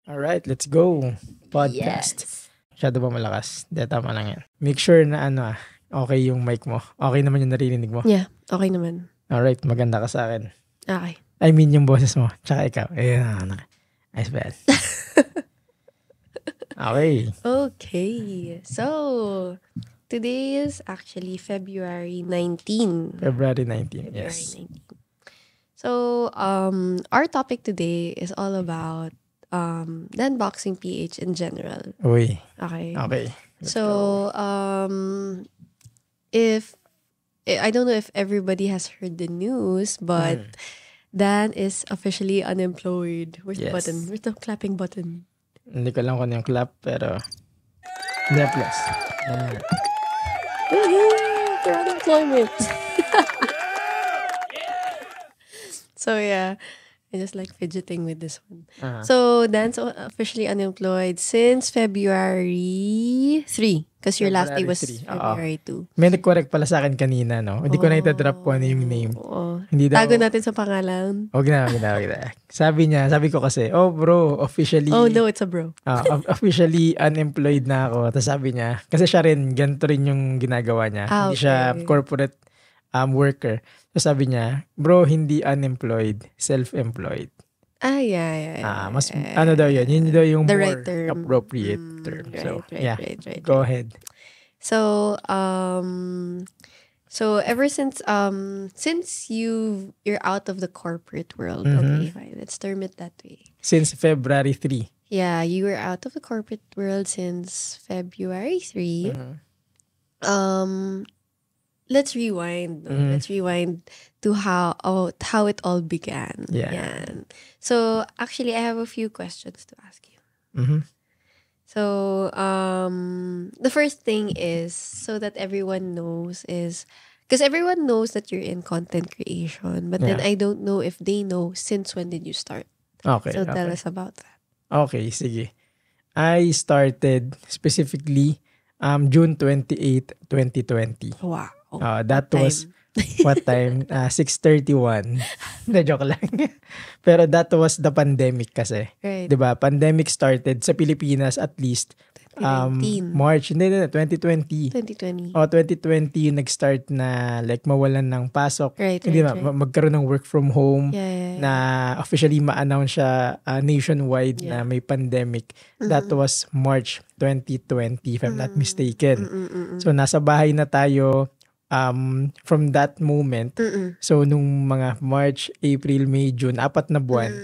Alright, let's go. Podcast. Yes. Masyado ba malakas? Hindi, tama lang yan. Make sure na okay yung mic mo. Okay naman yung naririnig mo. Yeah, okay naman. Alright, maganda ka sa akin. Okay. I mean yung boses mo. Tsaka ikaw. Ayan. Ayos ba yan? Okay. Okay. So, today is actually February 19. February 19. February Yes. 19. So, our topic today is all about the unboxing PH in general. Uy. Okay. Okay. Let's go. So, if I don't know if everybody has heard the news, but Dan is officially unemployed. Where's the Yes. button? Where's the clapping button? Hindi ko lang kung ano yung clap, pero hindi, plus. Ayan. For unemployment. So yeah, I just like fidgeting with this one. So Dan's officially unemployed since February 3. Because your last day was February 3. February 2. May nag-correct pala sa akin kanina, no? Hindi ko na itadrop kung ano yung name. Oo. Hindi daw. Tago natin sa pangalan. Huwag na. Sabi ko kasi, oh bro, officially. Oh no, it's a bro. Officially unemployed na ako. Tapos sabi niya, kasi siya rin, ganito rin yung ginagawa niya. Hindi siya Okay. corporate worker. So sabi niya, bro, hindi unemployed, self-employed. Yeah. Mas, ano daw yun? Yun daw yung The more right term. appropriate term. So, Right. go ahead. So, so ever since you're out of the corporate world, okay, fine, let's term it that way. Since February 3. Yeah, you were out of the corporate world since February 3. Let's rewind. No? Let's rewind to how it all began. Yeah. Yan. So actually, I have a few questions to ask you. So the first thing is, so that everyone knows, is because everyone knows that you're in content creation, but then Yeah. I don't know if they know since when did you start. Okay. So tell okay. us about that. Okay, sige. I started specifically June 28, 2020. Wow. That What was time? what time? 6:31. Hindi, joke lang. Pero that was the pandemic kasi. Right. 'Di ba? Pandemic started sa Pilipinas at least 2019. March, hindi, 2020. 2020. 2020 yung nag-start na like mawalan ng pasok. Right. Hindi ba? Magkaroon ng work from home. Yeah. Na officially ma-announce siya nationwide na Yeah. may pandemic. That was March 2020 if I'm not mistaken. So nasa bahay na tayo from that moment. So nung mga March, April, May, June, 4 na buwan,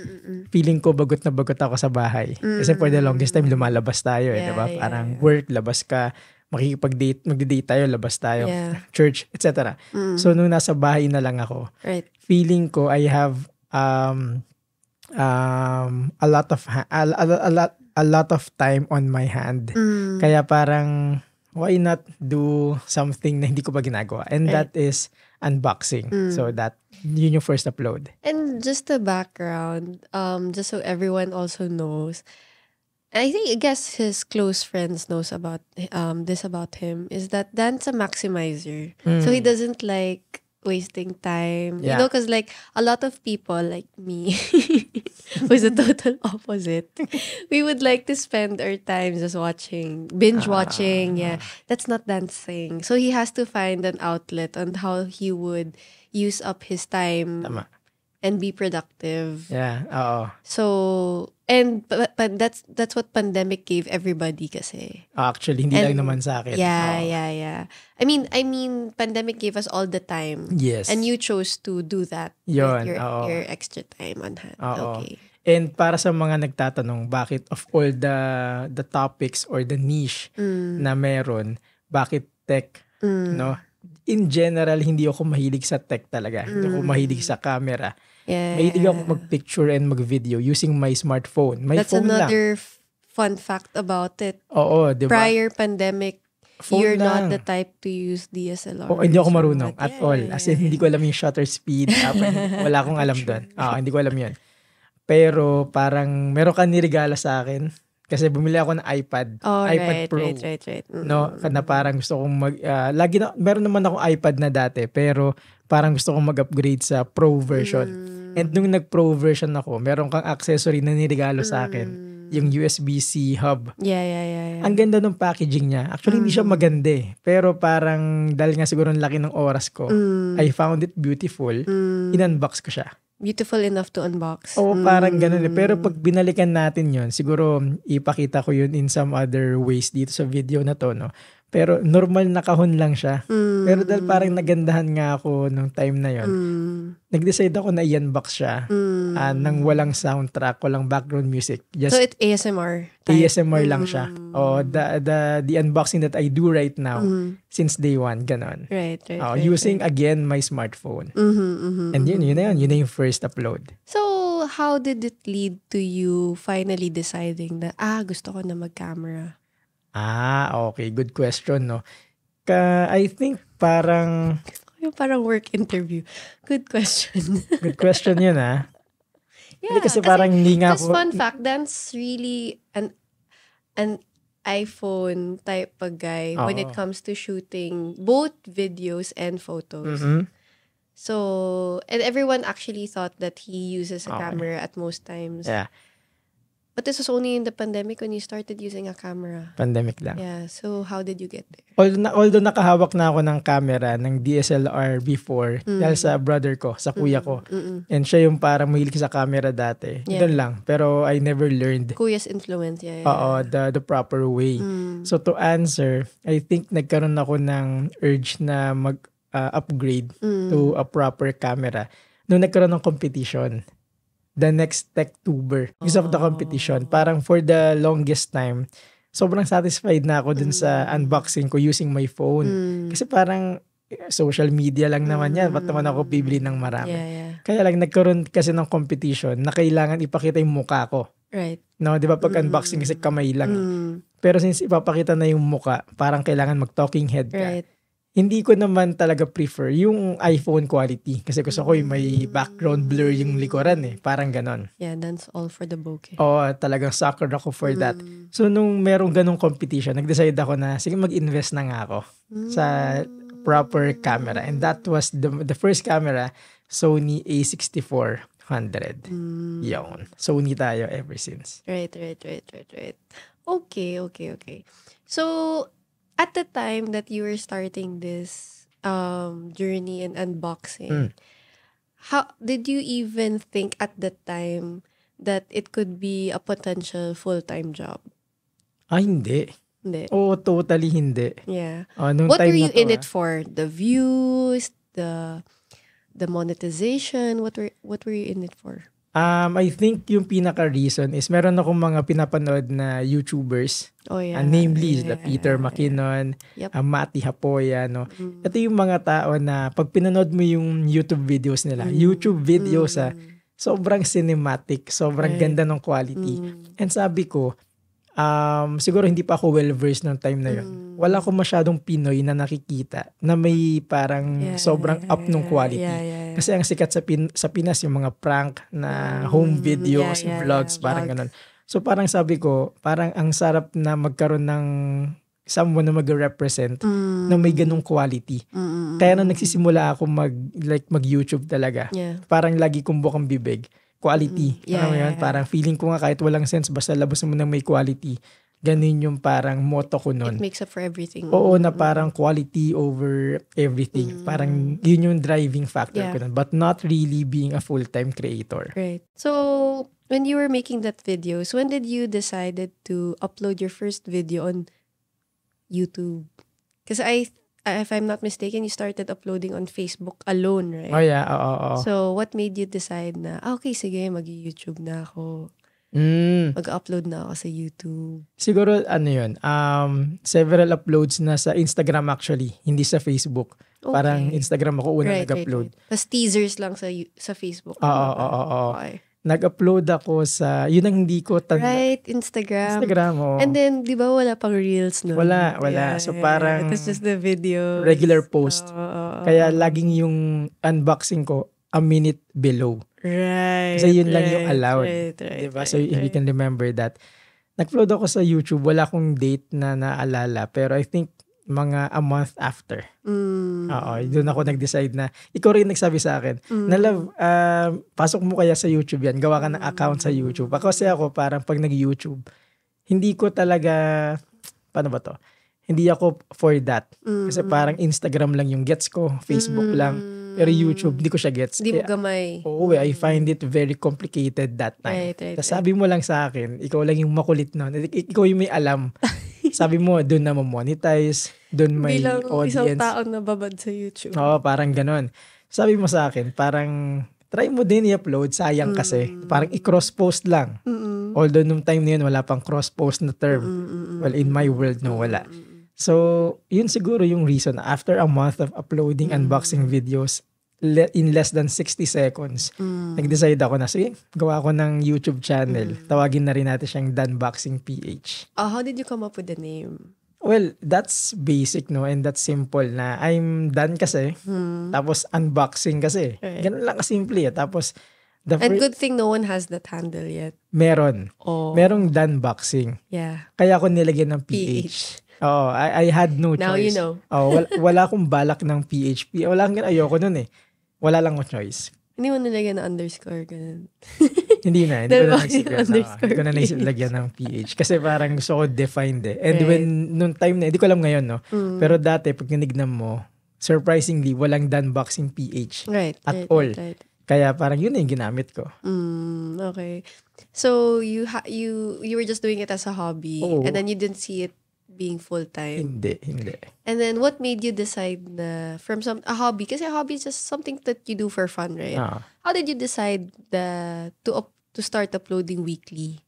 feeling ko bagot na bagot ako sa bahay. Kasi for the longest time lumalabas tayo, Yeah, diba? yeah, Parang yeah. work, labas ka, makikipag-date, magde-date tayo, labas tayo, Yeah. church, etc. So nung nasa bahay na lang ako, Right. feeling ko I have a lot of time on my hand. Kaya parang why not do something na hindi ko pa ginagawa? And that is unboxing. So that yun yung first upload. And just the background, just so everyone also knows, I guess his close friends knows about this about him, is that Dan's a maximizer. So he doesn't like wasting time. Yeah. You know, because like a lot of people like me was the total opposite. We would like to spend our time just binge watching. Yeah. That's not Dan's thing. So he has to find an outlet on how he would use up his time Tama. and be productive. Yeah, oo. So, and but that's what pandemic gave everybody kasi. Actually, hindi lang And- naman sa akin. Yeah, Oo. yeah. I mean, pandemic gave us all the time. Yes. And you chose to do that Yun, with oo. your extra time on hand. Oo. Okay. And para sa mga nagtatanong, bakit of all the topics or the niche na meron, bakit tech, no? In general, hindi ako mahilig sa tech talaga. Hindi ako mahilig sa camera. Yeah. Mahilig ako mag-picture and mag-video using my smartphone. My That's phone lang. another fun fact about it. Oo, di ba? Prior pandemic, Phone you're lang. not the type to use DSLR. Hindi ako marunong at Yeah, all. yeah, As in, hindi ko alam yung shutter speed. Wala akong alam doon. Hindi ko alam yun. Pero parang meron ka nirigala sa akin. Kasi bumili ako ng iPad. Oh, iPad right, Pro. right. No, na parang gusto kong meron naman akong iPad na dati, pero parang gusto kong mag-upgrade sa Pro version. And nung nag-Pro version ako, meron kang accessory na nirigalo sa akin. yung USB-C hub. Yeah. Ang ganda ng packaging niya. Actually, hindi siya maganda eh. Pero parang, dahil nga siguro ang laki ng oras ko, I found it beautiful. In-unbox ko siya. Beautiful enough to unbox. Oo, parang ganun eh. Pero pag binalikan natin yon, siguro ipakita ko yun in some other ways dito sa video na to, no? Pero normal na kahon lang siya. Pero dahil parang nagandahan nga ako nung time na yon, nag-decide ako na i-unbox siya nang walang soundtrack, walang background music. Just So it's ASMR type. ASMR lang siya. The unboxing that I do right now since day one, ganon. Right. Using again my smartphone. And yun na yung first upload. So, how did it lead to you finally deciding na, gusto ko na mag-camera? Okay. Good question, no? I think parang... Yung parang work interview. Good question. Good question yun, Yeah, kasi parang hindi nga just ako... fun fact, Dan's really an iPhone type of guy when it comes to shooting both videos and photos. So, and everyone actually thought that he uses a camera at most times. Yeah. But this was only in the pandemic when you started using a camera. Pandemic lang. Yeah. So, how did you get there? Although nakahawak na ako ng camera, ng DSLR before, dahil sa brother ko, sa kuya ko. And siya yung parang mahilig sa camera dati. Yeah. Doon lang. Pero I never learned. Kuya's influence, yeah. Oo, the proper way. So to answer, I think nagkaroon ako ng urge na mag-upgrade to a proper camera nung nagkaroon ng competition. The next TechTuber. Because of the competition. Parang for the longest time, sobrang satisfied na ako dun sa unboxing ko using my phone. Kasi parang social media lang naman yan. Ba't naman ako bibili ng marami? Yeah. Kaya lang nagkaroon kasi ng competition na kailangan ipakita yung mukha ko. Right. No, di ba pag unboxing kasi kamay lang. Pero since ipapakita na yung mukha, parang kailangan mag-talking head ka. Right. Hindi ko naman talaga prefer yung iPhone quality. Kasi gusto ko yung may background blur yung likuran eh. Parang ganon. Yeah, that's all for the bokeh. Oo, talagang sucker ako for that. So nung merong ganong competition, nag-decide ako na sige mag-invest na nga ako sa proper camera. And that was the first camera, Sony A6400. Yun. Sony tayo ever since. Right. Okay. So, at the time that you were starting this journey and unboxing, how did you even think at that time that it could be a potential full-time job? Hindi. Hindi. Oo, totally hindi. Yeah. Nung What time were na you to, in it for? The views, the monetization? What were you in it for? I think yung pinaka-reason is meron akong mga pinapanood na YouTubers. Oh yeah. Namely, yeah, Peter McKinnon, Yep. Mati Hapoya, no? Ito yung mga tao na pag pinanood mo yung YouTube videos nila, YouTube videos sobrang cinematic, sobrang ganda ng quality. And sabi ko, siguro hindi pa ako well-versed noong time na yun. Wala akong masyadong Pinoy na nakikita na may parang sobrang up nung quality. Yeah. Kasi ang sikat sa Pinas yung mga prank na home videos, vlogs, parang ganun. So parang sabi ko, parang ang sarap na magkaroon ng someone na mag-represent na may ganung quality. Kaya nung nagsisimula ako mag-YouTube talaga, parang lagi kong bukang bibig. Quality. Parang feeling ko nga kahit walang sense, basta labas mo na may quality. Ganun yung parang motto ko nun. It makes up for everything. Oo, na parang quality over everything. Parang yun yung driving factor ko nun. But not really being a full-time creator. Right. So, when you were making that videos, when did you decided to upload your first video on YouTube? Because if I'm not mistaken, you started uploading on Facebook alone, right? Oh yeah, oo. So, what made you decide na, okay, sige, mag-YouTube na ako. Mag-upload na ako sa YouTube. Siguro, yun, several uploads na sa Instagram actually, hindi sa Facebook. Okay. Parang Instagram ako unang nag-upload. Right. Tapos teasers lang sa Facebook. Oo. Okay. Nag-upload ako sa, yun ang hindi ko Right, Instagram. oo. And then, di ba wala pang reels no? Wala. So parang It's just the video. regular post. Kaya laging yung unboxing ko, a minute below. Right. Kasi yun lang yung allowed. Right. Diba? So if you can remember that. Nag-upload ako sa YouTube, wala akong date na naalala. Pero I think mga a month after. Oo, doon ako nag-decide na, ikaw rin nagsabi sa akin, na love, pasok mo kaya sa YouTube yan, gawa ka ng account sa YouTube. Kasi ako parang pag nag-YouTube, hindi ko talaga, paano ba to? Hindi ako for that. Kasi parang Instagram lang yung gets ko, Facebook lang. Pero YouTube, hindi ko siya gets. Hindi mo gamay. Oo, I find it very complicated that time. Right. Sabi mo lang sa akin, ikaw lang yung makulit nun. Ikaw yung may alam. Sabi mo, doon na monetize, doon may bilang audience. Isang tao na babad sa YouTube. Oo, parang ganon. Sabi mo sa akin, parang try mo din i-upload, sayang kasi. Parang i-cross-post lang. Although nung time na yun, wala pang cross-post na term. Well, in my world, no, wala. So, yun siguro yung reason. After a month of uploading unboxing videos, in less than 60 seconds, nag-decide ako na, sige, gawa ko ng YouTube channel. Tawagin na rin natin siyang Danboxing PH. How did you come up with the name? Well, that's basic, no? And that's simple na I'm Dan kasi, tapos unboxing kasi. Right. Ganun lang kasimple. Tapos, and good thing no one has that handle yet. Meron. Oh. Merong Danboxing. Yeah. Kaya ako nilagyan ng PH. Oh, I had no choice. Now you know. Oh, wala akong balak ng PHP. Wala akong ayoko nun eh. Wala lang akong choice. Hindi mo nilagyan ng underscore ganun. Hindi ko na naisip Hindi ko na naisip lagyan ng PH. Kasi parang gusto ko defined eh. And when, nung time na, hindi ko alam ngayon, no? Pero dati, pag ninignan mo, surprisingly, walang Danboxing PH. At all. Right. Kaya parang yun na yung ginamit ko. Okay. So, you were just doing it as a hobby. Oo. And then you didn't see it being full-time. Hindi. And then, what made you decide na from a hobby? Kasi a hobby is just something that you do for fun, right? How did you decide to start uploading weekly?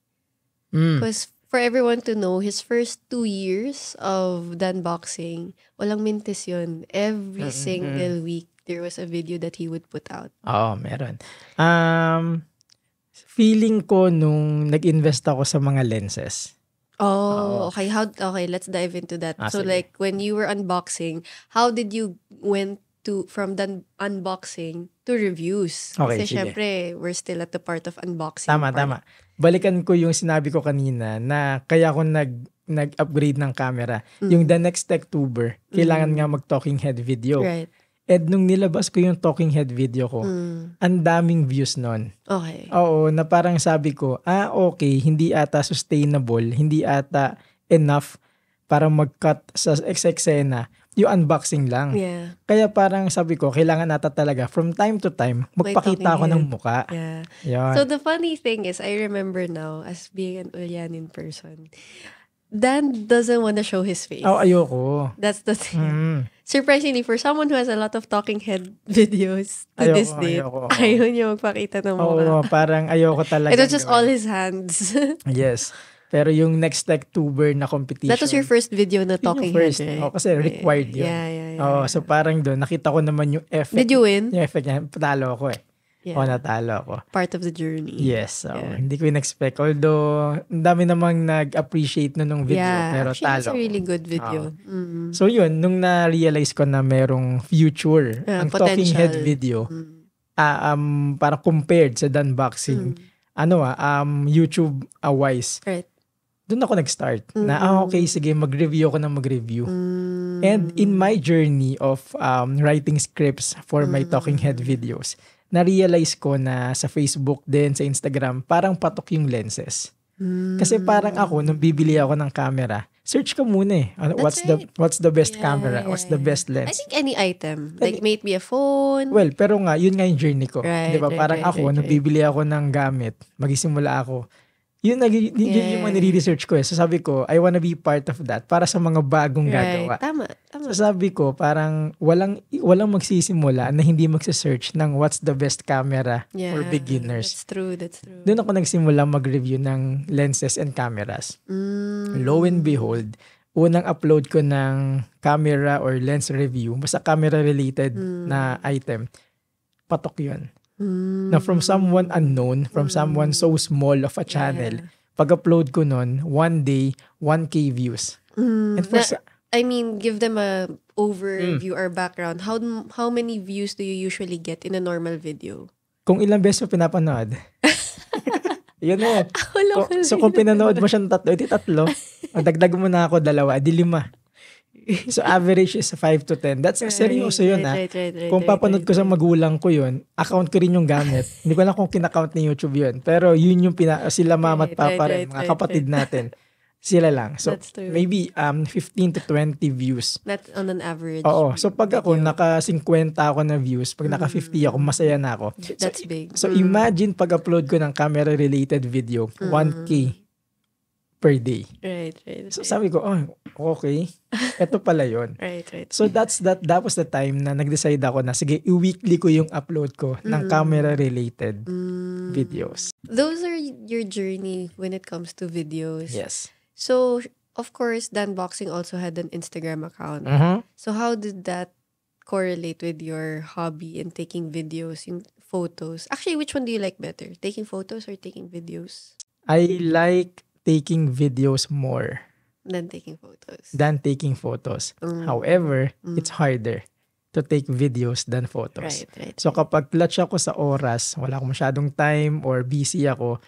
Because for everyone to know, his first 2 years of Danboxing, walang mintis yun. Every single week, there was a video that he would put out. Oo, meron. Feeling ko nung nag-invest ako sa mga lenses. Okay. Okay, let's dive into that. So sige. like when you were unboxing, how did you went from the unboxing to reviews? Okay, Kasi sige. syempre, we're still at the part of unboxing. Tama. Balikan ko yung sinabi ko kanina na kaya ako nag-upgrade ng camera. Yung the next Techtuber, kailangan nga mag-talking head video. Right. And nung nilabas ko yung talking head video ko, ang daming views nun. Okay. Oo, na parang sabi ko, okay, hindi ata sustainable, hindi ata enough para mag-cut sa eksena, yung unboxing lang. Yeah. Kaya parang sabi ko, kailangan nata talaga from time to time, magpakita ako ng muka. Yeah. Yan. So the funny thing is, I remember now, as being an Ulyanin person, Dan doesn't want to show his face. Ayoko. That's the thing. Surprisingly, for someone who has a lot of talking head videos to this date, ayaw niya magpakita ng mukha. Oo, parang ayoko talaga. It was just all his hands. Yes. Pero yung next Techtuber na competition. That was your first video na talking head, right? Kasi required yun. Yeah. So parang doon, nakita ko naman yung effect. Did you win? Yung effect niya, patalo ako eh. Yeah. Natalo ako. Part of the journey. Yes. Hindi ko in-expect. Although, ang dami namang nag-appreciate nung video. Pero actually, talo. it's a really good video. So yun, nung na-realize ko na merong future, ang talking head video, parang compared sa Danboxing, YouTube wise, right. doon ako nag-start. Na, okay, sige, mag-review ako ng mag-review. And in my journey of writing scripts for my talking head videos, na-realize ko na sa Facebook din, sa Instagram, parang patok yung lenses. Kasi parang ako, nung bibili ako ng camera, search ka muna eh. What's the best camera? What's the best lens? I think any item. Like, may it be a phone. Well, pero nga, yun nga yung journey ko. Right, diba? Parang ako, nung bibili ako ng gamit, magisimula ako, yun yung mga nire-research ko eh. So sabi ko, I wanna be part of that para sa mga bagong gagawa. Tama. So sabi ko, parang walang magsisimula na hindi magse-search ng what's the best camera for beginners. That's true. Doon ako nagsimula mag-review ng lenses and cameras. Lo and behold, unang upload ko ng camera or lens review, basta camera related na item, patok yun. Na from someone unknown, from someone so small of a channel, pag-upload ko nun, one day, 1K views. And give them a overview or background. How many views do you usually get in a normal video? Kung ilang beses mo pinapanood. Yun mo. So kung pinanood mo siyang 3, edi 3. Ang dagdag mo na ako 2, edi 5. So average is 5 to 10. That's seryoso yun Right. Kung papanood ko sa magulang ko yun, account ko rin yung gamit. Hindi ko alam kung kinakount ni YouTube yun. Pero yun yung sila mama at papa rin, mga kapatid natin. Sila lang. So That's true. maybe 15 to 20 views. That's on an average. Oo. So pag ako, video. naka-50 ako na views, pag naka-50 ako, masaya na ako. That's big. So imagine pag-upload ko ng camera-related video, 1K per day. Right. So sabi ko, okay. Ito pala yun. Right. So that was the time na nag-decide ako na sige, i-weekly ko yung upload ko ng camera-related videos. Those are your journey when it comes to videos. Yes. So, of course, Dan Boxing also had an Instagram account. So how did that correlate with your hobby in taking videos, yung photos? Actually, which one do you like better? Taking photos or taking videos? I like taking videos more Than taking photos. than taking photos. However, it's harder to take videos than photos. Right. So kapag clutch ako sa oras, wala akong masyadong time or busy ako,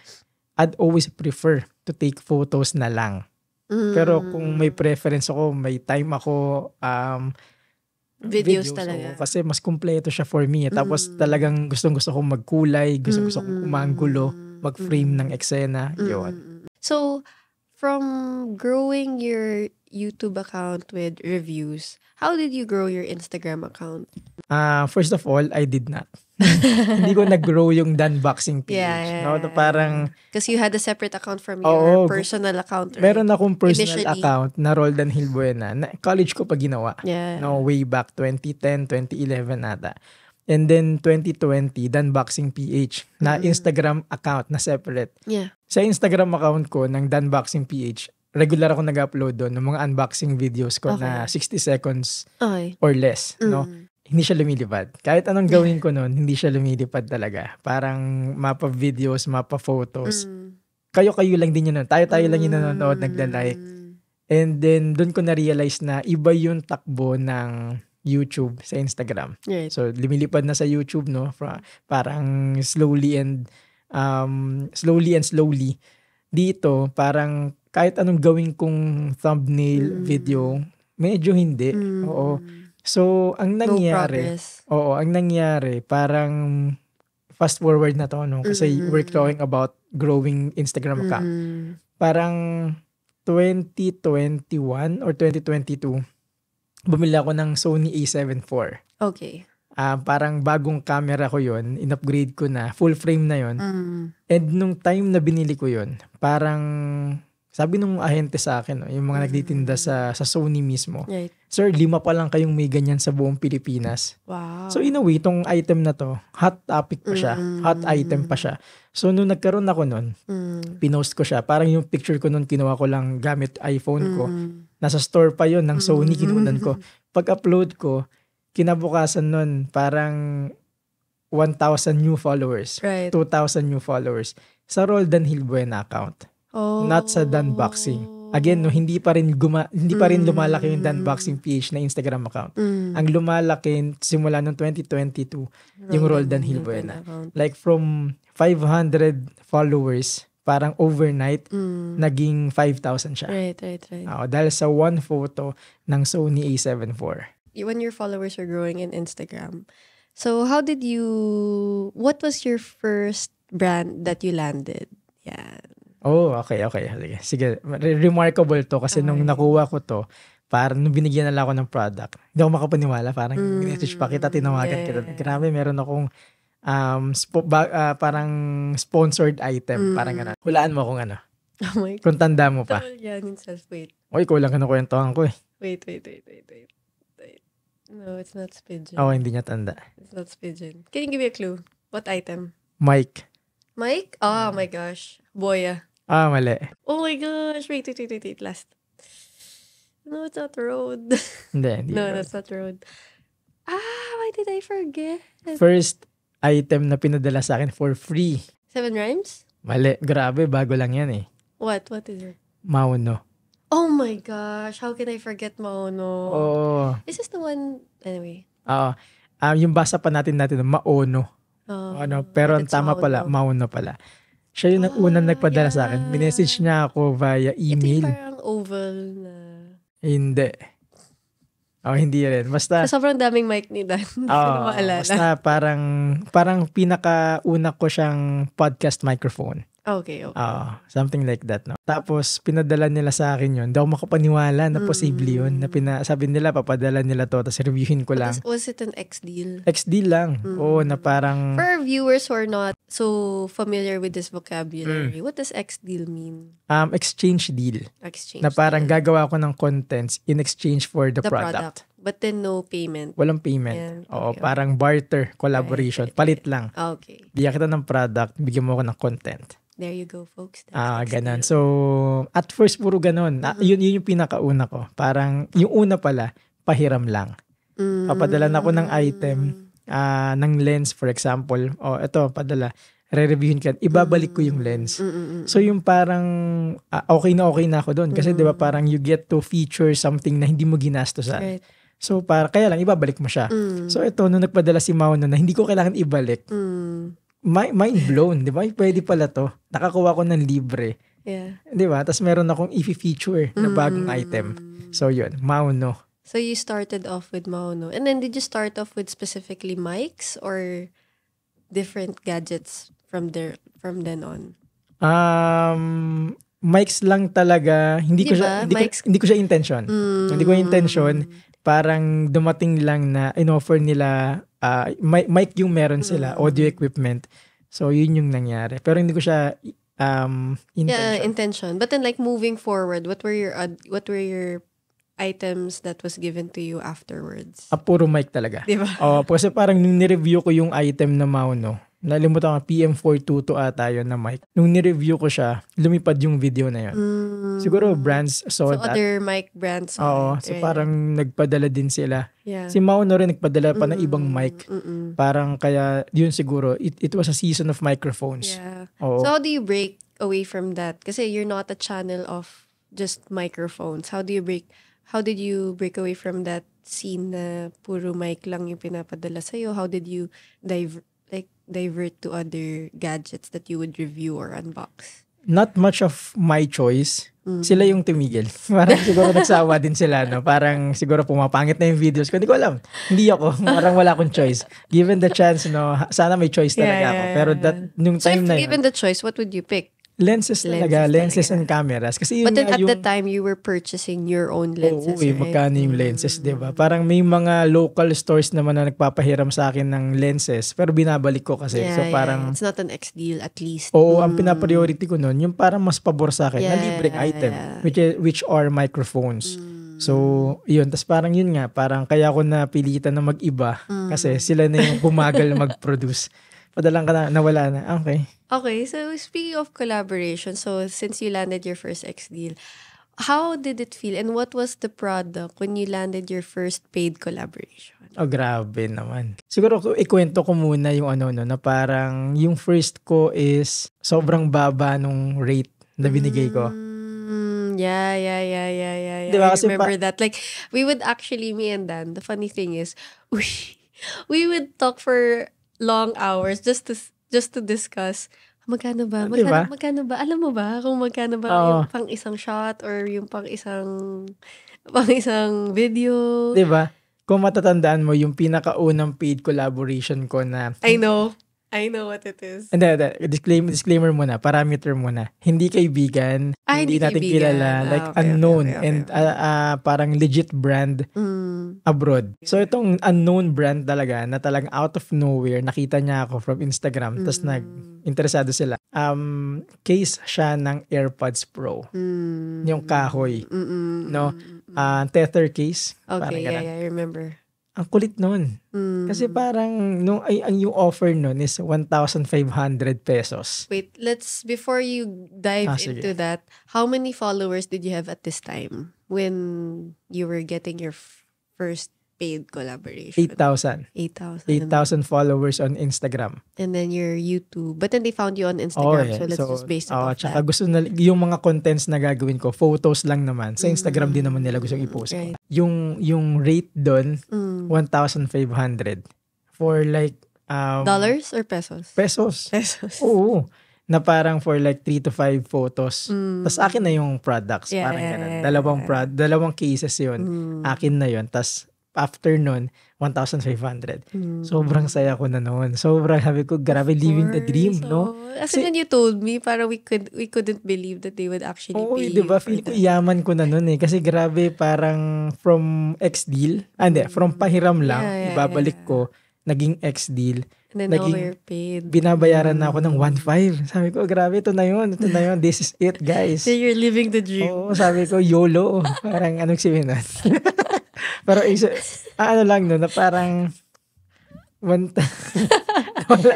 I'd always prefer to take photos na lang. Pero kung may preference ako, may time ako, Videos talaga. Kasi mas kumpleto siya for me. Tapos talagang gustong-gusto kong magkulay, gustong-gusto kong umanggulo, mag-frame ng eksena. Yun. So, from growing your YouTube account with reviews, how did you grow your Instagram account? First of all, I did not. Hindi ko nag-grow yung Dan Boxing page. Yeah. No? Parang, Because you had a separate account from your personal account, right? meron akong personal Initially. account na Roldan Hilbuena. Na college ko pa ginawa. Yeah. No, way back 2010, 2011 ata. And then 2020, Dan Boxing PH na Instagram account na separate. Yeah. Sa Instagram account ko ng Dan Boxing PH, regular ako nag-upload doon ng mga unboxing videos ko na 60 seconds Okay. or less. No? Hindi siya lumilipad. Kahit anong gawin ko noon, hindi siya lumilipad talaga. Parang mapa videos, mapa photos. Kayo-kayo lang din yun. Tayo-tayo lang yung nanonood, nagla-like. And then, doon ko na-realize na iba yung takbo ng YouTube sa Instagram. Right. So, lumilipad na sa YouTube, no? Parang slowly and slowly. Dito, parang kahit anong gawin kong thumbnail video, medyo hindi. Oo. So, ang nangyari, parang fast forward na to, no? Kasi we're talking about growing Instagram account. Parang 2021 or 2022, bumili ako ng Sony A7 IV. Okay. Parang bagong camera ko yon, in-upgrade ko na, full frame na yon. And nung time na binili ko yon, parang sabi nung ahente sa akin, no, yung mga nagtitinda sa Sony mismo, Right. Sir, 5 pa lang kayong may ganyan sa buong Pilipinas. Wow. So in a way, tong item na to, hot topic pa siya, hot item pa siya. So nung nagkaroon ako nun, pinost ko siya. Parang yung picture ko nun, kinuha ko lang gamit iPhone ko. Nasa store pa yon ng Sony, kinunan ko. Pag-upload ko, kinabukasan nun, parang 1,000 new followers. Right. 2,000 new followers. Sa Roldan Hilbuena account. Oh. Not sa Dan Boxing. Again, no, hindi pa rin lumalaki yung Dan Boxing PH na Instagram account. Ang lumalaki simula noong 2022 yung Roldan Hilbuena. Like from 500 followers, parang overnight, naging 5,000 siya. Right. Dahil sa one photo ng Sony A7 IV. When your followers are growing in Instagram, so what was your first brand that you landed? Yeah. Oh, okay. Sige, remarkable to kasi nung nakuha ko to, parang nung binigyan nila ako ng product, hindi ako makapaniwala, parang message pa kita, tinawagan kita. Grabe, meron akong parang sponsored item, parang ano. Hulaan mo kung ano. Oh my God. Kung tanda mo pa. Yan, self. Wait. Oy, kulang ka na kwentuhan ko eh. Wait. No, it's not Spigen. Oh, hindi niya tanda. It's not Spigen. Can you give me a clue? What item? Mike. Mike? Oh my gosh. Boya. Mali. Oh my gosh. Wait. Last. No, it's not Road. Hindi. No, that's not Road. Why did I forget? First item na pinadala sa akin for free. 7 Rhymes? Mali. Grabe, bago lang yan eh. What? What is it? Mauno. Oh my gosh. How can I forget Maono? Oh. Is this the one? Anyway. Oo. Yung basa pa natin Maono. Pero ang It's tama pala, Mauno pala. Siya yung unang nagpadala sa akin. Minessage niya ako via email. Ito yung parang oval na... Hindi. Oh, hindi rin. Basta, So, sobrang daming mic ni Dan. Hindi ko na maalala. basta parang pinakauna ko siyang podcast microphone. Okay. Something like that, no? Tapos, pinadala nila sa akin yun. Hindi ako makapaniwala na posible yun. Sabi nila, papadala nila to, tapos reviewin ko lang. Was it an X-deal? XD lang. Oo, na parang... For our viewers who are not so familiar with this vocabulary, what does X-deal mean? Exchange deal. Exchange Na parang deal. gagawa ko ng contents in exchange for the product. But then no payment. Walang payment. Yeah, Oo, okay. parang barter, collaboration. Right. Palit lang. Okay. Bigyan kita ng product, bigyan mo ako ng content. There you go, folks. That's Ganun. X-deal. So, at first, puro ganun. Yun yung pinakauna ko. Parang, yung una pala, pahiram lang. Papadala na ako ng item, ng lens, for example. Ito, padala. Re-reviewin ka. Ibabalik ko yung lens. So, yung parang, okay na ako doon. Kasi, di ba, parang you get to feature something na hindi mo ginastosan. Right. So, kaya lang, ibabalik mo siya. So, ito, nung nagpadala si Mao na hindi ko kailangan ibalik, mind blown, di ba? Pwede pala to. Nakakuha ko ng libre. Yeah. Di ba? Tapos meron akong i-feature na bagong item. So, yun. Mauno. So you started off with Mauno. And then did you start off with specifically mics or different gadgets from then on? Mics lang talaga. Hindi ko Diba? hindi ko siya intention. Hindi ko intention. Parang dumating lang na in-offer nila mic yung meron sila, audio equipment. So, yun yung nangyari. Pero hindi ko siya intention. Yeah, intention. But then like moving forward, what were your items that was given to you afterwards? Puro mic talaga. Diba? Kasi parang nung nireview ko yung item na Mauno, nalimutan ko, PM422 ata yun na mic. Nung nireview ko siya, lumipad yung video na yun. Siguro brands saw So that. other mic brands. Oo, so parang nagpadala din sila. Yeah. Si Mauno rin nagpadala pa ng ibang mic. Parang kaya, yun siguro, it was a season of microphones. Yeah. Oo. So how do you break away from that? Kasi you're not a channel of just microphones. How did you break away from that scene na puro mic lang yung pinapadala sa'yo? How did you divert to other gadgets that you would review or unbox? Not much of my choice. Sila yung tumigil. Parang siguro nagsawa din sila, no? Parang siguro pumapangit na yung videos ko. Hindi ko alam. Hindi ako. Parang wala akong choice. Given the chance, no? Sana may choice talaga ako. Pero nung So time if na given yun, the choice, what would you pick? lenses talaga. Lenses and cameras. Kasi yun But then nga at yung, the time, you were purchasing your own lenses, right? magkano yung lenses, di ba? Parang may mga local stores naman na nagpapahiram sa akin ng lenses, pero binabalik ko kasi. So parang, It's not an X deal at least. ang pinapriority ko nun, yung parang mas pabor sa akin na libreng item, which are microphones. So, yun. Tapos parang yun nga, parang kaya ako napilitan na mag-iba kasi sila na yung bumagal mag-produce. Padalang ka na, nawala na. Okay. Okay, so speaking of collaboration, so since you landed your first X deal, how did it feel and what was the product when you landed your first paid collaboration? Grabe naman. Siguro ikwento ko muna yung na parang yung first ko is sobrang baba nung rate na binigay ko. Yeah. Diba, I kasi remember that. Like, we would actually, me and Dan, the funny thing is, we would talk for long hours just to discuss magkano ba? Diba? Magkano ba? Alam mo ba kung magkano ba yung pang isang shot or yung pang isang video? Diba? Kung matatandaan mo, yung pinakaunang paid collaboration ko na... I know what it is. Hindi, disclaimer muna, parameter muna. Hindi kaibigan, hindi natin kaibigan. kilala, like Okay, unknown, okay. and parang legit brand abroad. So itong unknown brand talaga, na talagang out of nowhere, nakita niya ako from Instagram, tapos interesado sila. Case siya ng AirPods Pro. Yung kahoy. No? Tether case. Okay, parang yeah, I remember. Ang kulit nun. Kasi parang ang yung offer nun is 1,500 pesos. Wait, before you dive into Sige. that, how many followers did you have at this time when you were getting your first paid collaboration? 8,000. 8,000 followers on Instagram. And then your YouTube. But then they found you on Instagram. So let's just base it off tsaka that. gusto na, yung mga contents na gagawin ko, photos lang naman. Sa Instagram din naman nila gustong i-post ko. Right. Yung rate doon, 1,500. For like... Dollars or pesos? Pesos. Pesos. Oo. Na parang for like 3 to 5 photos. Tapos akin na yung products. Yeah, parang yeah, ganun. yeah, Dalawang cases yun. Akin na yun. Tapos after nun, 1,500. Sobrang saya ko na noon. Sobrang sabi ko, grabe, living the dream, no? As in, when you told me, parang we couldn't believe that they would actually pay you diba? for Feel ko that. iyaman ko na noon eh. Kasi grabe, parang from ex-deal, from pahiram lang, ibabalik ko, naging ex-deal. And then now we're paid. Binabayaran na ako ng 1,500. Sabi ko, grabe, ito na yun. This is it, guys. So you're living the dream. Oo, sabi ko, YOLO. Parang anong sabihin nun? Pero ano lang no, na parang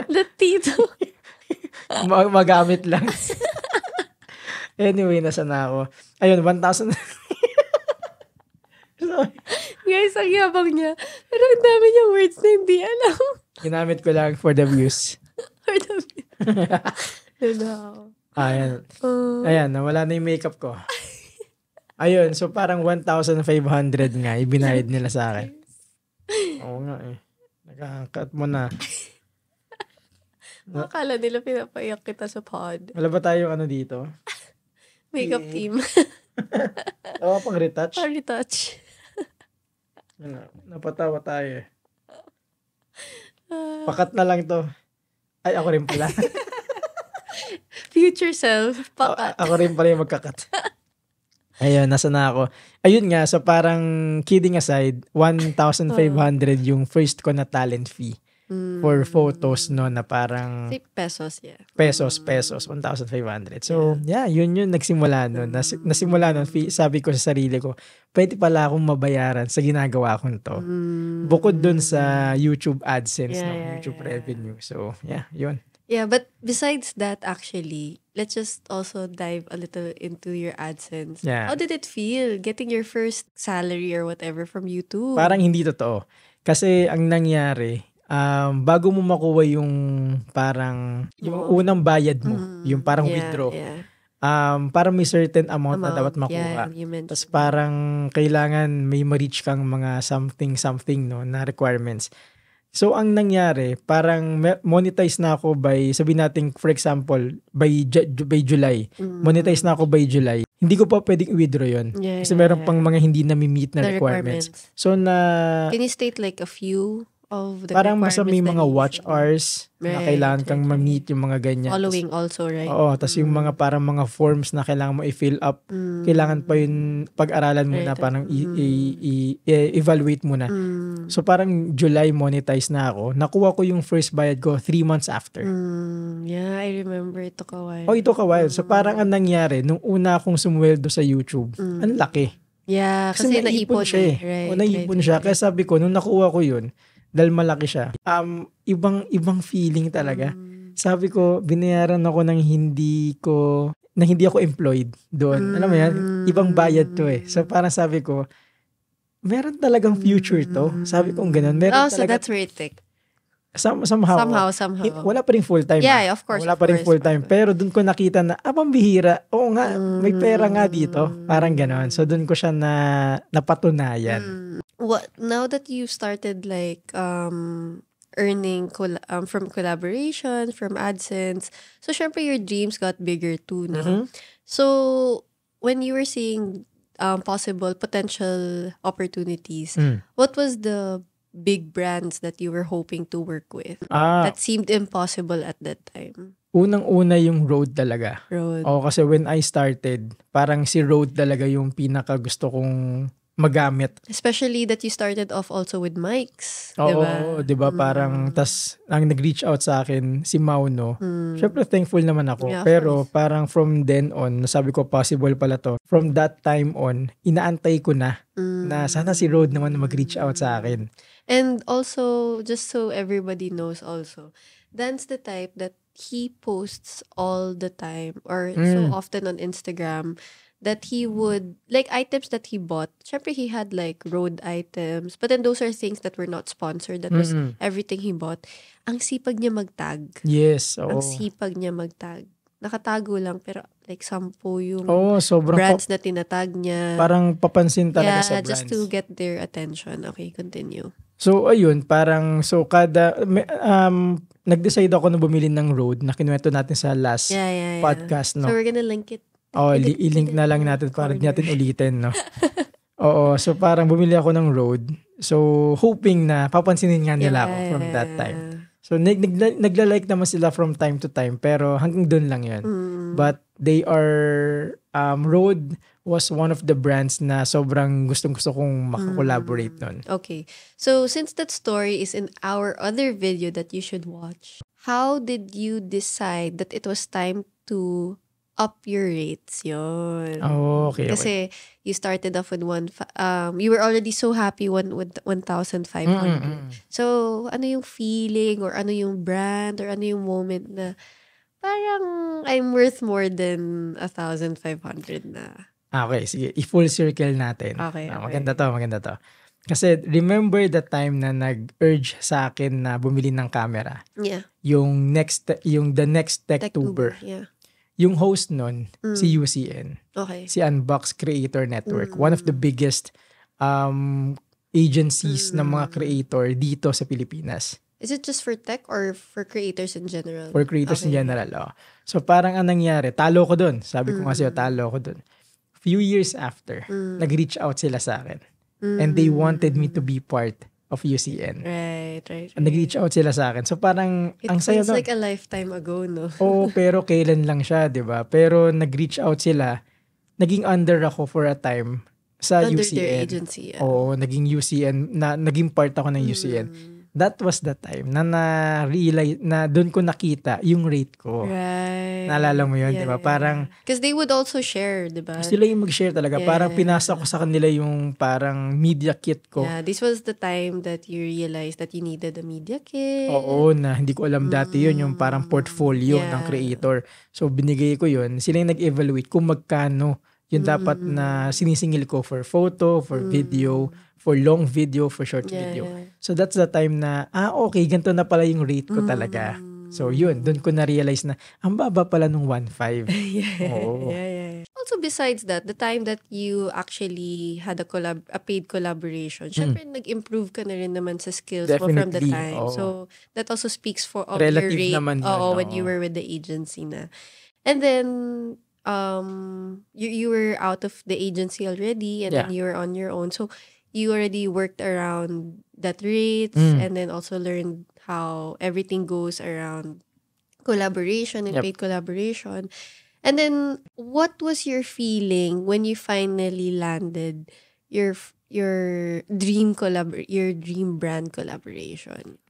Latito. magamit lang. Anyway, nasa na ako. Ayun, 1,000. Sorry. Guys, ang yabang niya. Pero ang dami niya words na hindi alam. Ginamit ko lang for the views. For the views. Ayan. Ayan, nawala na yung makeup ko. Ayun, so parang 1,500 nga ibinayad nila sa akin. Oo nga eh. Nakaka-cut mo na. Akala nila pinapaiyak kita sa pod. Wala ba tayong ano dito? Makeup team. Oo, pang retouch. Pang retouch. Napatawa tayo eh. Pakat na lang to. Ay, ako rin pala. Future self, pakat. Ako rin pala yung magkakat. Ayun, nasa na ako. Ayun nga, so parang kidding aside, 1,500 yung first ko na talent fee for photos no na parang pesos, yeah. Pesos, 1,500. So, yun nagsimula nun. Nasimula nun, sabi ko sa sarili ko, pwede pala akong mabayaran sa ginagawa kong to. Bukod dun sa YouTube AdSense, YouTube revenue. So, yun. Yeah, but besides that, actually, let's just also dive a little into your AdSense. Yeah. How did it feel getting your first salary or whatever from YouTube? Parang hindi totoo. Kasi ang nangyari, bago mo makuha yung parang, yung unang bayad mo, yung parang withdraw, parang may certain amount na dapat makuha. Tapos parang kailangan may ma-reach kang mga something no, na requirements. So, ang nangyari, parang monetize na ako by, sabihin natin, for example, by July. Monetize na ako by July. Hindi ko pa pwedeng i-withdraw yun. Kasi meron pang mga hindi na-meet na requirements. So, can you state like a few of the parang requirements? Parang may mga watch hours na kailangan kang ma-meet yung mga ganyan. Following also, right? Oo, tas yung mga parang mga forms na kailangan mo i-fill up, kailangan pa yun pag-aralan muna, parang i-evaluate muna. So parang July monetize na ako. Nakuha ko yung first bayad ko 3 months after. Yeah, I remember it took a while. It took a while. So parang ang nangyari, nung una akong sumweldo sa YouTube, ang laki. Yeah, kasi naipon siya eh. Right, naipon siya. Kaya sabi ko, nung nakuha ko yun, dahil malaki siya, ibang feeling talaga. Sabi ko, binayaran ako ng hindi ako employed doon. Alam mo yan? Ibang bayad to eh. So parang sabi ko, meron talagang future to. Sabi ko ganun. Meron so that's where it took. Somehow. Wala pa rin full-time. Yeah, of course. Wala pa rin full-time. Pero doon ko nakita na, pambihira. Oo nga, may pera nga dito. Parang ganon. So doon ko siya napatunayan. Now that you started like earning from collaboration, from AdSense, so syempre your dreams got bigger too. No? So when you were seeing possible potential opportunities, what was the big brands that you were hoping to work with that seemed impossible at that time? Unang-una yung Rode talaga. Rode. Kasi when I started, parang si Rode talaga yung pinaka gusto kong magamit. Especially that you started off also with mics. Oo, diba? Parang, tas ang nag-reach out sa akin, si Mauno. Syempre, thankful naman ako. Yeah, pero parang from then on, nasabi ko, possible pala to. From that time on, inaantay ko na sana si Rode naman mag-reach out sa akin. And also, just so everybody knows also, Dan's the type that he posts all the time or so often on Instagram that he would, like items that he bought, syempre he had like Rode items, but then those are things that were not sponsored, that was everything he bought. Ang sipag niya mag-tag. Yes, oo. Ang sipag niya mag-tag. Nakatago lang, pero like 10 yung sobrang brands na tinatag niya. Parang papansin talaga sa brands. Just to get their attention. Okay, continue. So, ayun, parang, nag-decide ako na bumili ng Rode na kinuwento natin sa last podcast, no? So, we're gonna link it. I-link na lang natin para natin ulitin, no? Oo, so parang bumili ako ng Rode. So, hoping na papansinin nga nila ako from that time. So, nagla-like naman sila from time to time, pero hanggang doon lang yun. But they are, Rode was one of the brands na sobrang gustong-gusto kong makakollaborate nun. Okay. So, since that story is in our other video that you should watch, how did you decide that it was time to up your rates? Yun. Oh, okay. Kasi you started off with you were already so happy with 1,500. So, ano yung feeling or ano yung brand or ano yung moment na parang I'm worth more than 1,500 na? Okay, sige. I-full circle natin. Okay. Maganda to. Kasi remember the time na nag-urge sa akin na bumili ng camera? Yeah. Yung the next Techtuber. Yeah. Yung host nun, si UCN. Okay. Si Unbox Creator Network. One of the biggest agencies ng mga creator dito sa Pilipinas. Is it just for tech or for creators in general? For creators in general, oh. So parang anong nangyari, talo ko dun. Sabi ko kasi, talo ko dun. Few years after, nag-reach out sila sa akin. And they wanted me to be part of UCN. Right. Nag-reach out sila sa akin. So parang, ang saya feels like a lifetime ago, no? Oo, pero kailan lang siya, di ba? Pero nag-reach out sila. Naging under ako for a time sa Under UCN. their agency, yeah. Oo, naging UCN, naging part ako ng UCN. That was the time na na-realize, na doon ko nakita yung rate ko. Right. Naalala mo yun, di ba? Parang, because they would also share, di ba? sila yung mag-share talaga. Parang pinasa ko sa kanila yung parang media kit ko. Yeah, this was the time that you realized that you needed a media kit. Oo, na hindi ko alam dati yun, yung parang portfolio ng creator. So, binigay ko yun. Sila yung nag-evaluate kung magkano yung dapat na sinisingil ko for photo, for video, for long video, for short video. So, that's the time na, okay, ganito na pala yung rate ko talaga. So, yun, doon ko na-realize na, ang baba pala nung 1.5. Oo. Yeah. Also, besides that, the time that you actually had a paid collaboration, syempre, nag-improve ka na rin naman sa skills mo from the time. Oo. So, that also speaks for Relative your rate. naman yun, when you were with the agency na. And then, you were out of the agency already, and then you were on your own. So, you already worked around that rates, and then also learned how everything goes around collaboration and paid collaboration. And then, what was your feeling when you finally landed your dream brand collaboration?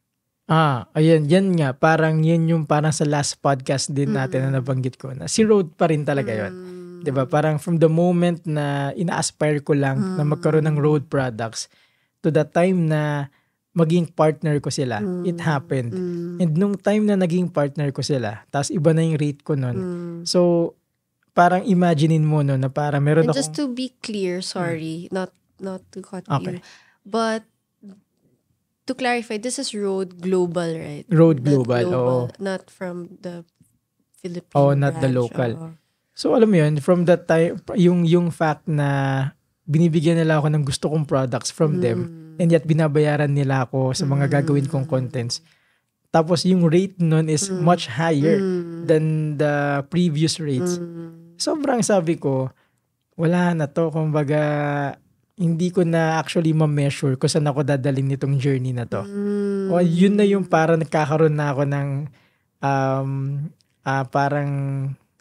Ayan, yan nga. Parang yun yung parang sa last podcast din natin na nabanggit ko na si Rode pa rin talaga yun. Diba? Parang from the moment na ina-aspire ko lang na magkaroon ng Rode products to the time na maging partner ko sila, it happened. And nung time na naging partner ko sila, tapos iba na yung rate ko nun. So, parang imaginein mo no, na parang meron and akong... just to be clear, sorry, not to cut you, but to clarify, this is Rode Global, right? Rode Global, oo. Not from the Philippines. Oh, not the local. So, alam mo yun, from that time, yung fact na binibigyan nila ako ng gusto kong products from them, and yet binabayaran nila ako sa mga gagawin kong contents. Tapos yung rate nun is much higher than the previous rates. Sobrang sabi ko, wala na to. Kumbaga, hindi ko na actually ma-measure kung saan ako dadalhin nitong journey na to. O, yun na yung parang nagkakaroon na ako ng parang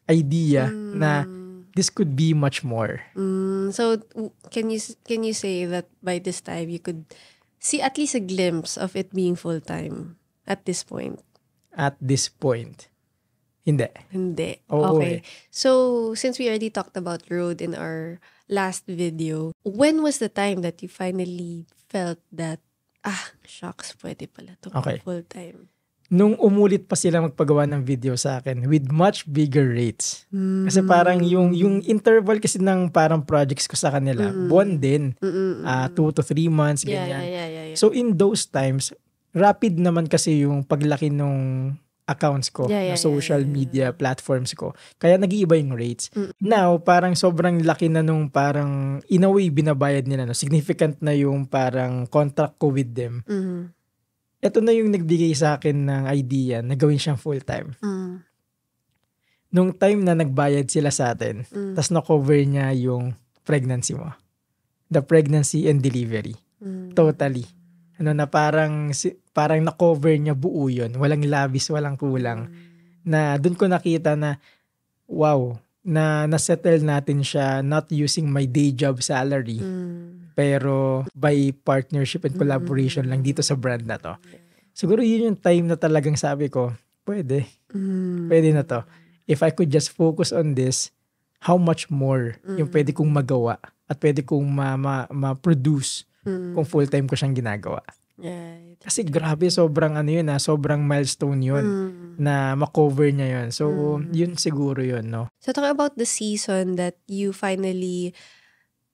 idea na this could be much more. So, can you say that by this time you could see at least a glimpse of it being full-time at this point? At this point, hindi. Oo, okay. So, since we already talked about Rode in our last video, when was the time that you finally felt that, shucks, pwede pala ito full-time? Nung umulit pa sila magpagawa ng video sa akin with much bigger rates. Kasi parang yung interval kasi ng parang projects ko sa kanila, buwan din. 2 to 3 months, ganyan. Yeah. So in those times, rapid naman kasi yung paglaki nung accounts ko, na social media platforms ko. Kaya nag-iiba yung rates. Now, parang sobrang laki na nung parang in a way binabayad nila. No? Significant na yung parang contract ko with them. Ito na yung nagbigay sa akin ng idea na gawin siyang full-time. Nung time na nagbayad sila sa atin, tas na-cover niya yung pregnancy mo. The pregnancy and delivery. Totally. Na parang na-cover niya buo yun. Walang labis, walang kulang. Na dun ko nakita na, wow, na nasettle natin siya not using my day job salary, pero by partnership and collaboration lang dito sa brand na to. Siguro yun yung time na talagang sabi ko, pwede na to. If I could just focus on this, how much more yung pwede kong magawa at pwede kong ma-produce kung full-time ko siyang ginagawa. Right. Kasi grabe, sobrang sobrang milestone yun na makover niya yun. So, yun siguro yun, no? So, talking about the season that you finally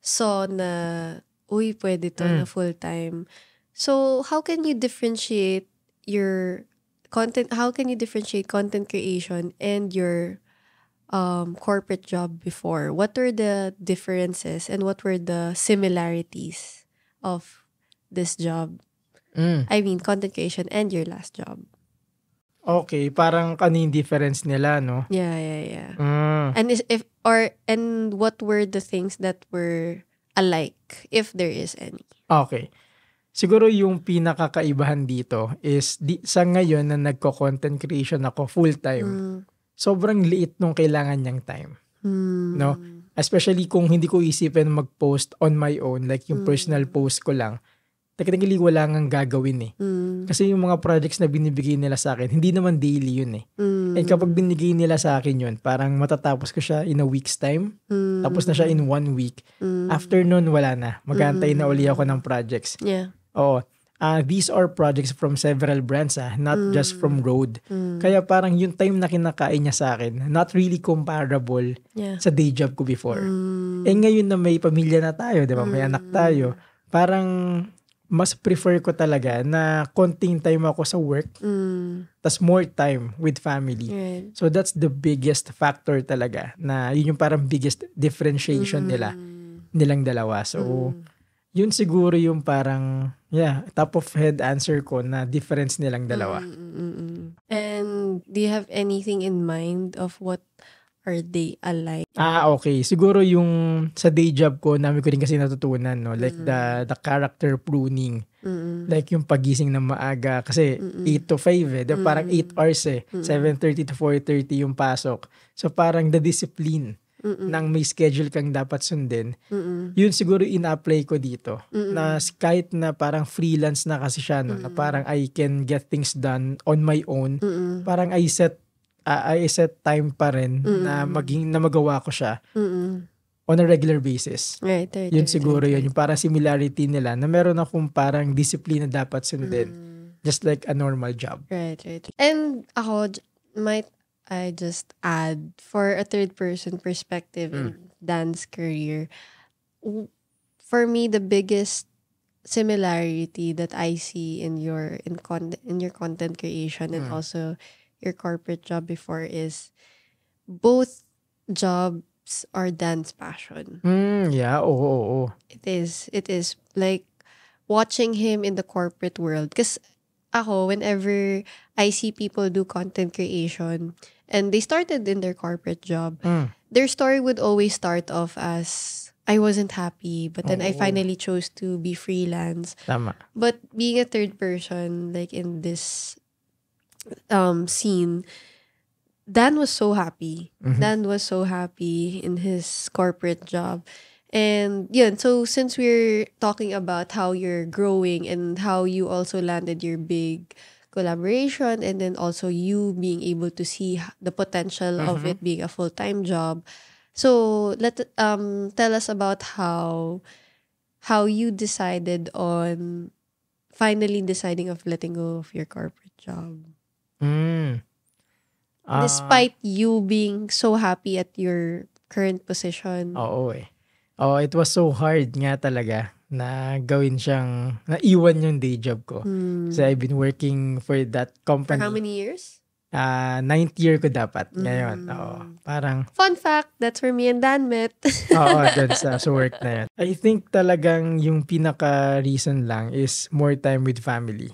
saw na, uy, pwede to na full-time. So, how can you differentiate your content, content creation and your corporate job before? What were the differences and what were the similarities of this job? I mean, content creation and your last job. Okay, parang yung difference nila, no? Yeah. And what were the things that were alike, if there is any? Okay. Siguro yung pinakakaibahan dito is sa ngayon na nagko-content creation ako full-time, sobrang liit nung kailangan niyang time. No? Especially kung hindi ko isipin mag-post on my own, like yung personal post ko lang, technically wala nang gagawin eh. Kasi yung mga projects na binibigay nila sa akin, hindi naman daily yun eh. And kapag binigay nila sa akin yun, parang matatapos ko siya in a week's time, tapos na siya in 1 week. After nun, wala na. Mag-aantay na uli ako ng projects. Yeah. Oo. These are projects from several brands, not just from Rode. Kaya parang yung time na kinakain niya sa akin, not really comparable sa day job ko before. Eh ngayon na may pamilya na tayo, di ba? May anak tayo. Parang mas prefer ko talaga na konting time ako sa work, tas more time with family. Right. So that's the biggest factor talaga, na yun yung parang biggest differentiation nilang dalawa. So, yun siguro yung parang, top of head answer ko na difference nilang dalawa. And do you have anything in mind of what are they alike? Okay. Siguro yung sa day job ko, namin ko rin kasi natutunan, no? Like the character pruning. Like yung pagising ng maaga. Kasi 8 to 5 eh. Parang 8 hours eh. 7:30 to 4:30 yung pasok. So parang the discipline nang may schedule kang dapat sundin. Yun siguro in-apply ko dito. Na kahit na parang freelance na kasi siya, no? Na parang I can get things done on my own. Parang I set time pa rin na magawa ko siya on a regular basis. Right. Yun siguro yun. Yung parang similarity nila na meron akong parang discipline na dapat sundin. Just like a normal job. Right. And ako, might I just add, for a third-person perspective in Dan's career, for me, the biggest similarity that I see in your content creation and also your corporate job before is both jobs are Dan's passion. Yeah, oo. It is like watching him in the corporate world. Because ako, whenever I see people do content creation and they started in their corporate job, their story would always start off as, I wasn't happy, but then I finally chose to be freelance. Tama. But being a third person, like in this scene, Dan was so happy. Dan was so happy in his corporate job. And yun, so since we're talking about how you're growing and how you also landed your big collaboration and then also you being able to see the potential of it being a full-time job. So tell us about how you decided on finally deciding of letting go of your corporate job. Despite you being so happy at your current position. Oo eh. It was so hard nga talaga na gawin naiwan yung day job ko. So I've been working for that company. For how many years? Ninth year ko dapat ngayon. Oo, parang Fun fact, that's where me and Dan met. oo, dun sa work na yun. I think talagang yung pinaka-reason lang is more time with family.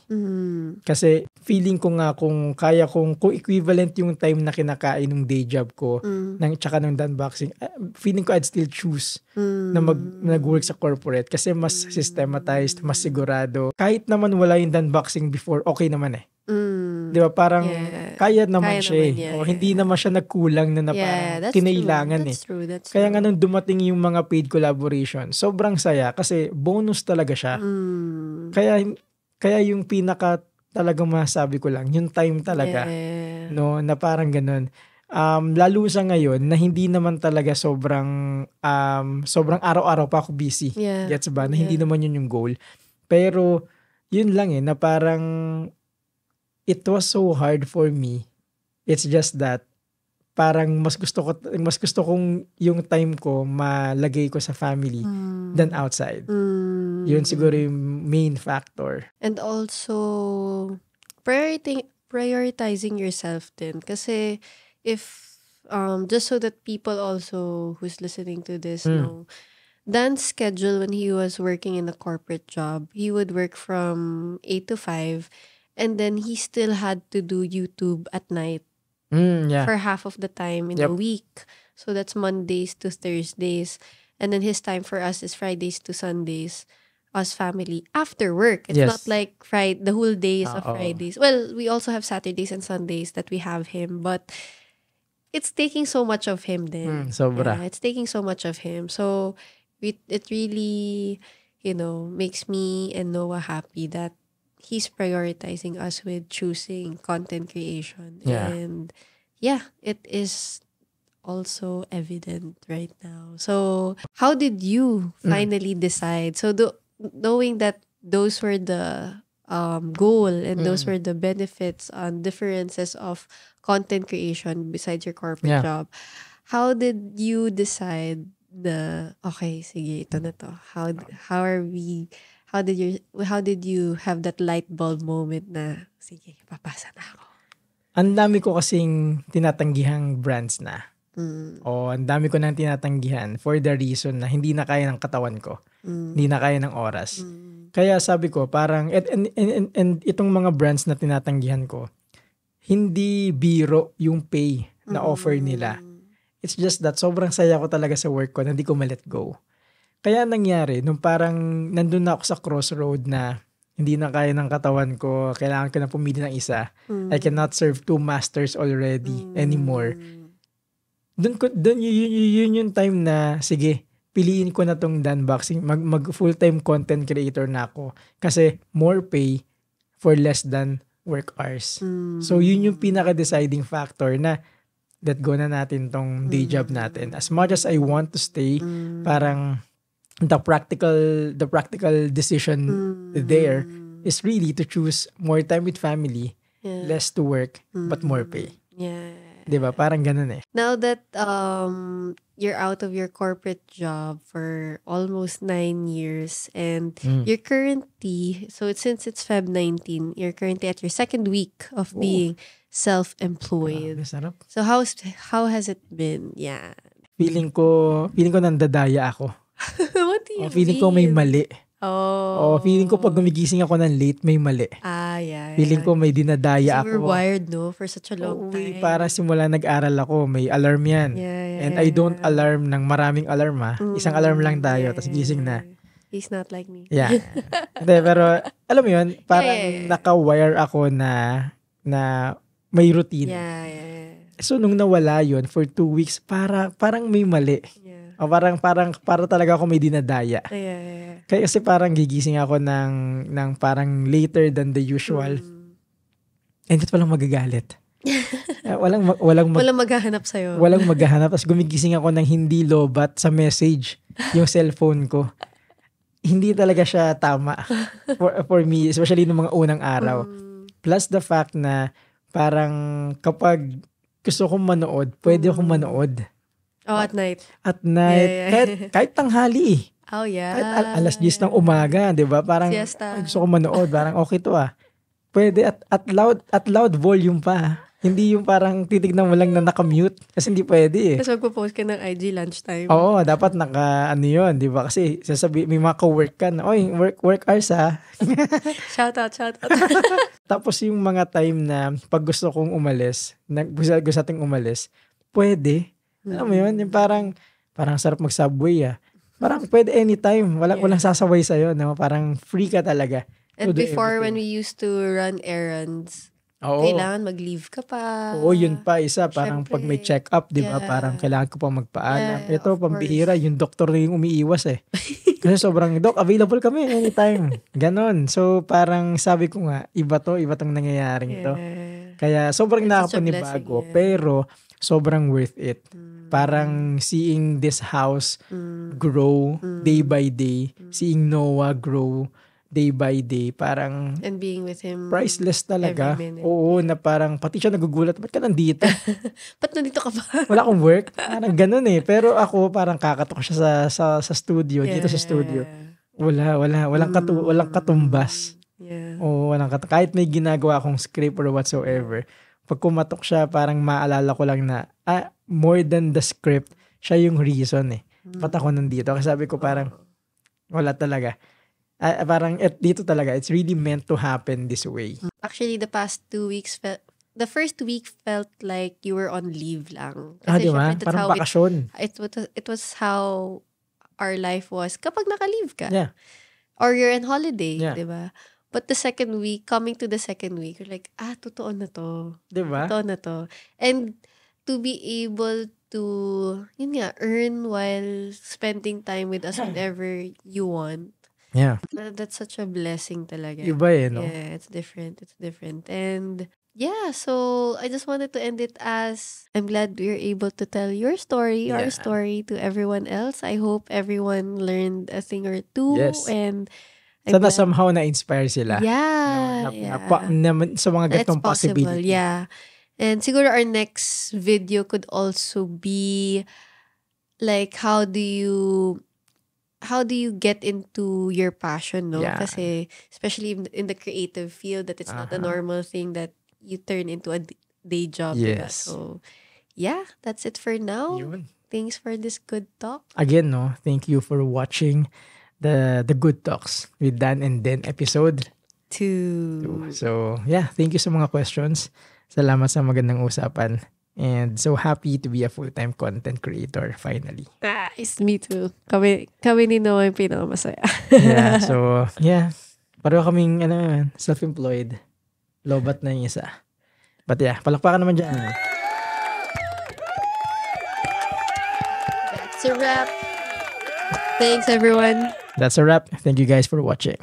Kasi feeling ko nga kung kaya kung equivalent yung time na kinakain ng day job ko tsaka ng unboxing, feeling ko I'd still choose na nag-work sa corporate kasi mas systematized, mas sigurado. Kahit naman wala yung unboxing before, okay naman eh. Di ba? Parang kaya naman siya eh. O hindi naman siya nagkulang na parang kinailangan eh. That's Kaya nga nung dumating yung mga paid collaboration, sobrang saya kasi bonus talaga siya. Kaya yung pinaka talagang masasabi ko lang, yung time talaga. No, na parang ganun. Lalo sa ngayon na hindi naman talaga sobrang araw-araw pa ako busy. Gets ba? Na hindi naman yun yung goal. Pero yun lang eh, na parang it was so hard for me. It's just that parang mas gusto kong yung time ko malagay ko sa family than outside. Yun siguro yung main factor. And also prioritizing yourself din kasi if just so that people also who's listening to this know, Dan's schedule when he was working in a corporate job, he would work from 8 to 5. And then he still had to do YouTube at night for half of the time in the week. So that's Mondays to Thursdays. And then his time for us is Fridays to Sundays, us family, after work. It's not like the whole days of Fridays. Well, we also have Saturdays and Sundays that we have him. But it's taking so much of him then. Sobra. Yeah, it's taking so much of him. So it really, makes me and Noah happy that he's prioritizing us with choosing content creation. And it is also evident right now. So how did you finally decide? So knowing that those were the goal and those were the benefits and differences of content creation besides your corporate job, how did you decide okay, sige, ito na to. How did you have that light bulb moment na, sige, papasa na ako? Ang dami ko kasing tinatanggihang brands na. O ang dami ko nang tinatanggihan for the reason na hindi na kaya ng katawan ko. Hindi na kaya ng oras. Kaya sabi ko, parang, and itong mga brands na tinatanggihan ko, hindi biro yung pay na offer nila. It's just that sobrang saya ko talaga sa work ko na hindi ko ma-let go. Kaya nangyari, nung parang nandun na ako sa crossroad na hindi na kaya ng katawan ko, kailangan ko na pumili ng isa. I cannot serve 2 masters already anymore. Yun yung time na, sige, piliin ko na tong unboxing. Mag full-time content creator na ako. Kasi more pay for less than work hours. So yun yung pinaka-deciding factor na let go na natin tong day job natin. As much as I want to stay, parang the practical decision there is really to choose more time with family, less to work, but more pay. Yeah. Diba? Parang ganun eh. Now that you're out of your corporate job for almost 9 years and you're currently, since it's Feb 19, you're currently at your second week of being self-employed. Sarap. So how has it been? Yeah. Feeling ko nandadaya ako. What do you mean? Feeling ko may mali. Feeling ko pag gumigising ako ng late, may mali. Yeah. Feeling ko may dinadaya so ako. You were wired, no? For such a long time. Para simula nag-aral ako, may alarm yan. And I don't alarm ng maraming alarm ha. Isang alarm lang tayo, tapos gising na. He's not like me. Yeah. Pero alam mo yun, parang naka-wire ako na may routine. Yeah. So nung nawala yun for 2 weeks, parang may mali. O para talaga ako may dinadaya. Yeah. Kasi parang gigising ako ng parang later than the usual. And it walang magagalit. walang maghahanap sa'yo. Walang maghahanap. Tapos gumigising ako ng hindi lobat sa message yung cellphone ko. Hindi talaga siya tama for me, especially nung mga unang araw. Plus the fact na parang kapag gusto kong manood, pwede akong manood. At night. At night. Yeah. Kahit tanghali eh. Oh, yeah. Kahit alas 10 ng umaga, di ba? Parang Siesta. gusto ko manood. Parang okay to ah. Pwede at loud volume pa. Hindi yung parang titignan mo lang na nakamute. Kasi hindi pwede eh. Tapos magpo-post ka ng IG lunchtime. Oo, dapat ano yun, di ba? Kasi may mga co-work ka na, oy, work hours ha. Shout out. Tapos yung mga time na pag gusto kong umalis, gusto nating umalis, pwede. Alam mo yun, yung parang sarap mag-subway Parang pwede anytime. Walang sasaway sa'yo. No? Parang free ka talaga. And before, when we used to run errands, kailangan mag-leave ka pa. Oo, yun pa. Isa, parang Syempre. pag may check-up, di ba? Parang kailangan ko pa magpaalam. Ito, pambihira. Yung doktor na yung umiiwas Kasi sobrang, Doc, available kami anytime. Ganon. So, parang sabi ko nga, iba tong nangyayaring to. Kaya sobrang nakapanibago. Pero, sobrang worth it. Parang seeing this house grow day by day. Seeing Noah grow day by day. Parang and being with him priceless talaga. every minute. Oo, na parang pati siya nagugulat. Ba't ka nandito? Ba't nandito ka ba? Wala akong work. Parang ganun Pero ako parang kakatok siya sa studio. Dito sa studio. Walang katumbas. Yeah. Oo, kahit may ginagawa akong script or whatsoever. Pag kumatok siya, parang maalala ko lang na, more than the script, siya yung reason Ba't ako nandito? Kasi sabi ko parang, wala talaga. Parang dito talaga, it's really meant to happen this way. Actually, the past 2 weeks, the first week felt like you were on leave lang. Di ba? Parang bakasyon. It was how our life was kapag naka-leave ka. Yeah. Or you're on holiday, Yeah. di ba? But the second week, coming to the second week, you're like, totoo na to. Di ba? Totoo na to. And to be able to, yun nga, earn while spending time with us whenever you want. Yeah. That's such a blessing talaga. Iba no? Yeah, it's different. And yeah, so I just wanted to end it as I'm glad you're able to tell your story, our story to everyone else. I hope everyone learned a thing or two. Yes. And sana somehow na-inspire sila. Yeah. Sa mga ganitong possibility. Yeah. And siguro our next video could also be like how do you get into your passion, no? Yeah. Kasi especially in the creative field, that it's not a normal thing that you turn into a day job. Yes. Diba? So, yeah, that's it for now. Yun. Thanks for this good talk. Again, thank you for watching the Good Talks with Dan and Den episode 2. So, yeah, thank you sa mga questions. Salamat sa magandang usapan. And so happy to be a full-time content creator finally. Nice, me too. Kami ni Noah yung pinakamasaya. Yeah, so, yeah. Pareho kaming, self-employed. Lobat na yung isa. But yeah, palakpakan naman dyan. That's a wrap. Thanks, everyone. That's a wrap. Thank you guys for watching.